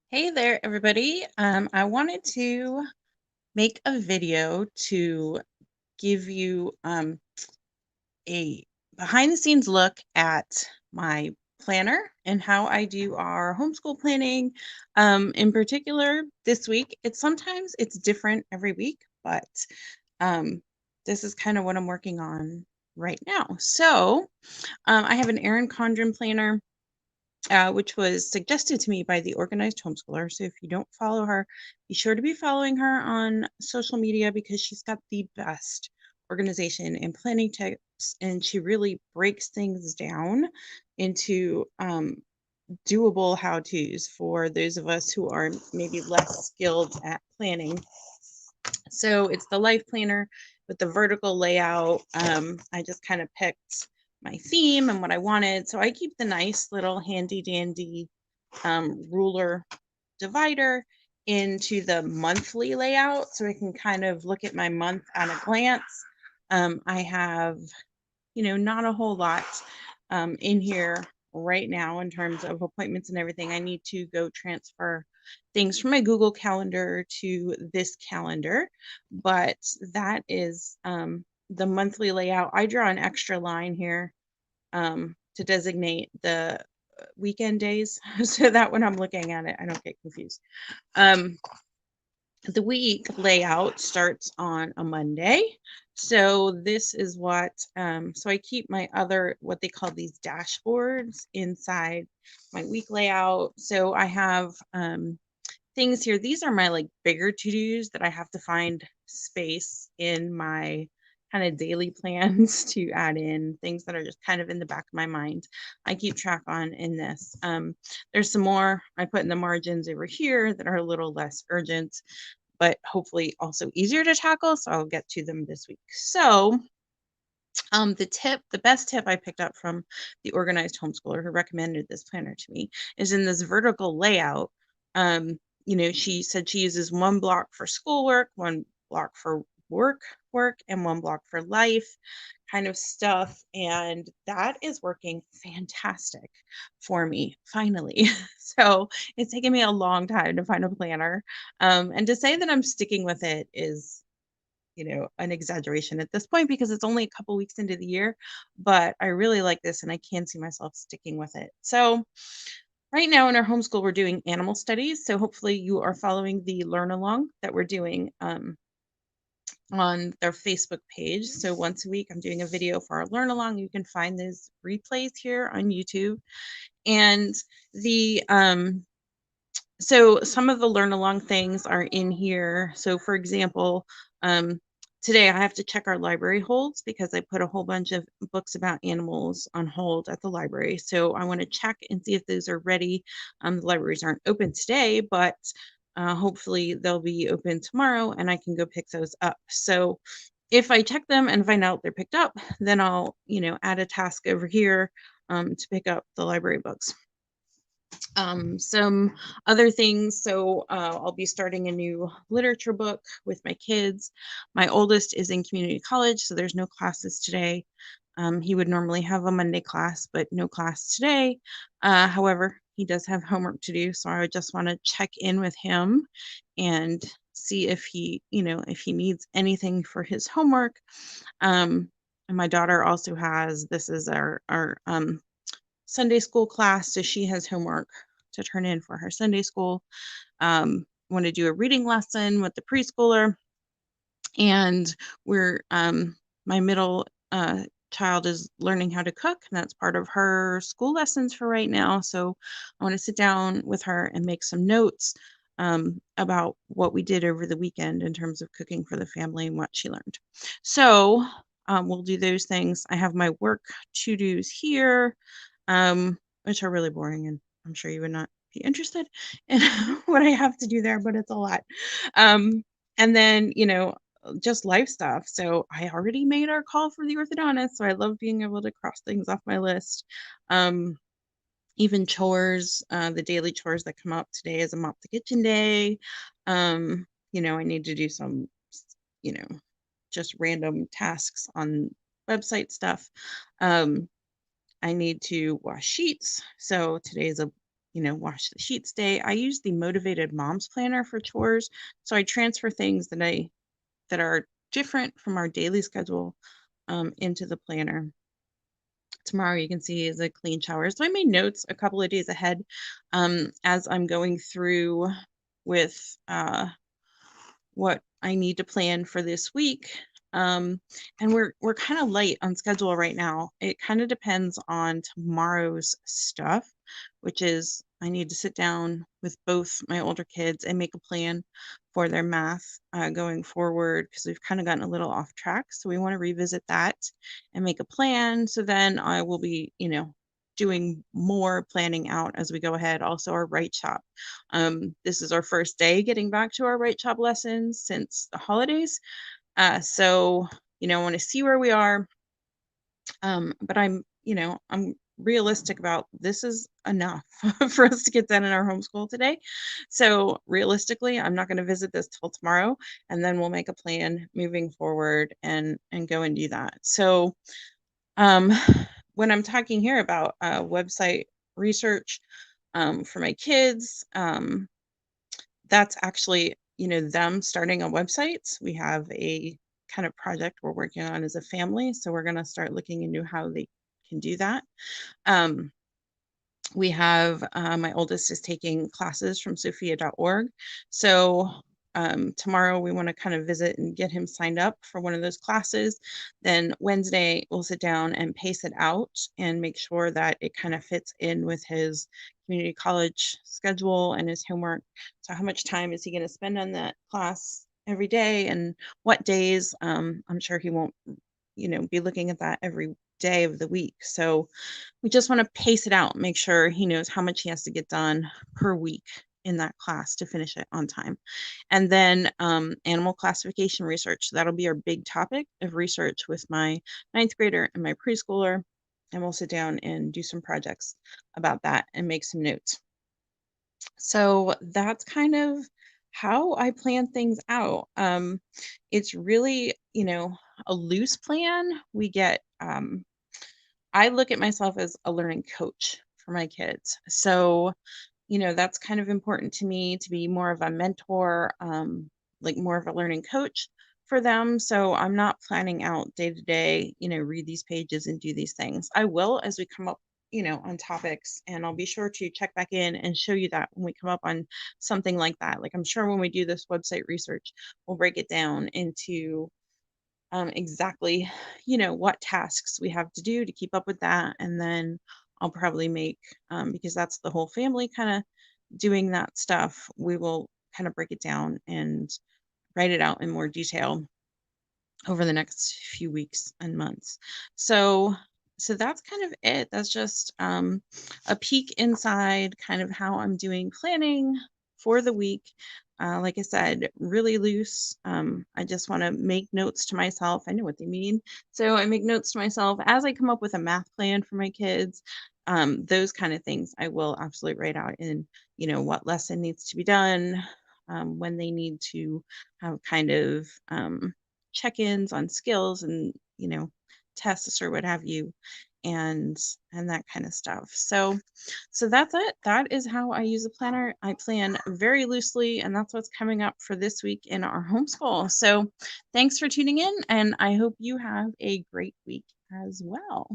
Hey there, everybody. I wanted to make a video to give you a behind the scenes look at my planner and how I do our homeschool planning. In particular, this week, it's different every week, but um, this is kind of what I'm working on right now. So I have an Erin Condren planner which was suggested to me by the Organized Homeschooler. So if you don't follow her, be sure to be following her on social media because she's got the best organization and planning tips, and she really breaks things down into doable how-tos for those of us who are maybe less skilled at planning. So it's the life planner with the vertical layout. I just kind of picked my theme and what I wanted. So I keep the nice little handy dandy ruler divider into the monthly layout so I can kind of look at my month at a glance. I have, not a whole lot in here right now in terms of appointments and everything. I need to go transfer things from my Google Calendar to this calendar, but that is the monthly layout. I draw an extra line here to designate the weekend days so that when I'm looking at it, I don't get confused. The week layout starts on a Monday. So this is so I keep my what they call these dashboards inside my week layout. So I have things here. These are my like bigger to-dos that I have to find space in my kind of daily plans to add in, things that are just kind of in the back of my mind. I keep track on in this. There's some more I put in the margins over here that are a little less urgent, but hopefully also easier to tackle. So I'll get to them this week. So the best tip I picked up from the Organized Homeschooler who recommended this planner to me is in this vertical layout. She said she uses one block for schoolwork, one block for work, and one block for life kind of stuff. And that is working fantastic for me, finally. So it's taken me a long time to find a planner. And to say that I'm sticking with it is an exaggeration at this point because it's only a couple weeks into the year, but I really like this and I can see myself sticking with it. So right now in our homeschool, we're doing animal studies. So hopefully you are following the learn along that we're doing on their Facebook page. So once a week, I'm doing a video for our learn along. You can find those replays here on YouTube. And so some of the learn along things are in here. So for example, today I have to check our library holds because I put a whole bunch of books about animals on hold at the library. So I want to check and see if those are ready. The libraries aren't open today, but hopefully they'll be open tomorrow and I can go pick those up. So if I check them and find out they're picked up, then I'll, add a task over here to pick up the library books. Some other things. So I'll be starting a new literature book with my kids. My oldest is in community college, so there's no classes today. He would normally have a Monday class, but no class today. However, he does have homework to do, so I just want to check in with him and see if if he needs anything for his homework. And my daughter also this is our Sunday school class, so she has homework to turn in for her Sunday school. Want to do a reading lesson with the preschooler, and we're my middle child is learning how to cook, and that's part of her school lessons for right now. So I want to sit down with her and make some notes about what we did over the weekend in terms of cooking for the family and what she learned. So we'll do those things. I have my work to-dos here, which are really boring, and I'm sure you would not be interested in what I have to do there, but it's a lot. And then, just life stuff. So I already made our call for the orthodontist, so I love being able to cross things off my list. Even chores, the daily chores that come up. Today is a mop the kitchen day. I need to do some, just random tasks on website stuff. I need to wash sheets. So today's wash the sheets day. I use the Motivated Moms Planner for chores. So I transfer things that are different from our daily schedule into the planner. Tomorrow you can see is a clean shower. So I made notes a couple of days ahead as I'm going through with what I need to plan for this week. And we're kind of light on schedule right now. It kind of depends on tomorrow's stuff, which is I need to sit down with both my older kids and make a plan for their math going forward because we've kind of gotten a little off track. So we want to revisit that and make a plan. So then I will be, doing more planning out as we go ahead. Also, our right shop. This is our first day getting back to our right shop lessons since the holidays. So, I want to see where we are. But I'm realistic about this is enough for us to get done in our homeschool today. So realistically, I'm not going to visit this till tomorrow, and then we'll make a plan moving forward and go and do that. So um, when I'm talking here about website research for my kids, that's actually, them starting on websites. We have a kind of project we're working on as a family. So we're going to start looking into how they can do that. Um, we have my oldest is taking classes from sophia.org. So tomorrow we want to kind of visit and get him signed up for one of those classes. Then Wednesday we'll sit down and pace it out and make sure that it kind of fits in with his community college schedule and his homework. So how much time is he going to spend on that class every day and what days? I'm sure he won't, be looking at that every day of the week. So we just want to pace it out, make sure he knows how much he has to get done per week in that class to finish it on time. And then animal classification research. That'll be our big topic of research with my ninth grader and my preschooler. And we'll sit down and do some projects about that and make some notes. So that's kind of how I plan things out. It's really, a loose plan. I look at myself as a learning coach for my kids. So, that's kind of important to me to be more of a mentor, like more of a learning coach for them. So I'm not planning out day to day, read these pages and do these things. I will as we come up, on topics, and I'll be sure to check back in and show you that when we come up on something like that. Like I'm sure when we do this website research, we'll break it down into exactly, what tasks we have to do to keep up with that. And then I'll probably make, because that's the whole family kind of doing that stuff, we will kind of break it down and write it out in more detail over the next few weeks and months. So that's kind of it. That's just a peek inside kind of how I'm doing planning for the week. Like I said, really loose. I just want to make notes to myself. I know what they mean. So I make notes to myself as I come up with a math plan for my kids. Those kind of things I will absolutely write out in, what lesson needs to be done, when they need to have kind of check-ins on skills and tests or what have you, and that kind of stuff. So that's it. That is how I use a planner. I plan very loosely, and that's what's coming up for this week in our homeschool. So thanks for tuning in, and I hope you have a great week as well.